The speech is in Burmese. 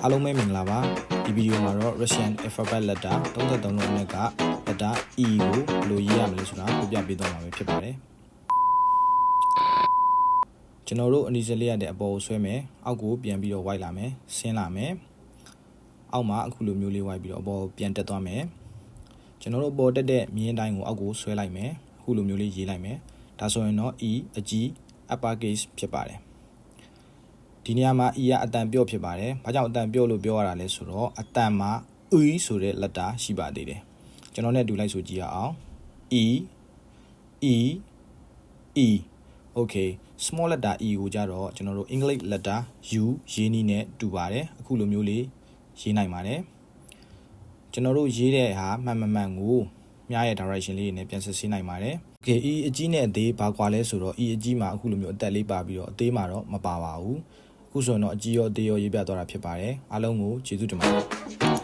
အားလုံးပဲမင်္ဂလာပါဒီဗီဒီယိုမှာတော့ Russian alphabet letter 33လုံးနဲ့က letter E ကိုဘယ်လိုရေးရမလဲဆိုတာပြပြပေးသွားမှာပဲဖြစ်ပါတယ်ကျွန်တော်တို့အနီးစလေးရတဲ့အပေါ်ကိုဆွဲမယ်အောက်ကိုပြန်ပြီးတော့ဝိုက်လာမယ်ဆင်းလာမယ်အောက်မှာအခုလိုမျိုးလေးဝိုက်ပြီးတော့အပေါ်ပြန်တက်သွားမယ်ကျွန်တော်တို့ပေါ်တက်တဲ့မြင်းတိုင်းကိုအောက်ကိုဆွဲလိုက်မယ်အခုလိုမျိုးလေးရေးလိုက်မယ်ဒါဆိုရင်တော့ E အကြီး upper case ဖြစ်ပါတယ်ဒီနေရာမှာ E ကအတန်ပြော့ဖြစ်ပါတယ်။ဘာကြောင့်အတန်ပြော့လို့ပြောရတာလဲဆိုတော့အတန်မှာ E ဆိုတဲ့ letter ရှိပါသေးတယ်။ကျွန်တော်နဲ့တူလိုက်ဆိုကြည့်ရအောင်။ E E E Okay small letter E ကိုကြတော့ကျွန်တော်တို့ English letter U ရေးနည်းနဲ့တူပါတယ်။အခုလိုမျိုးလေးရေးနိုင်ပါတယ်။ကျွန်တော်တို့ရေးတဲ့ဟာမှန်ကိုမြားရဲ့ direction လေးနဲ့ပြန်စစ်ဆေးနိုင်ပါတယ်။ Okay E အကြီးနဲ့အသေးဘာကွာလဲဆိုတော့ E အကြီးမှာအခုလိုမျိုးအသက်လေးပါပြီးတော့အသေးမှာတော့မပါပါဘူး။အခုဆိုတော့အကြီးရောအသေးရောရေးပြသွားတာဖြစ်ပါတယ်အားလုံးကိုကျေးဇူးတင်ပါတယ်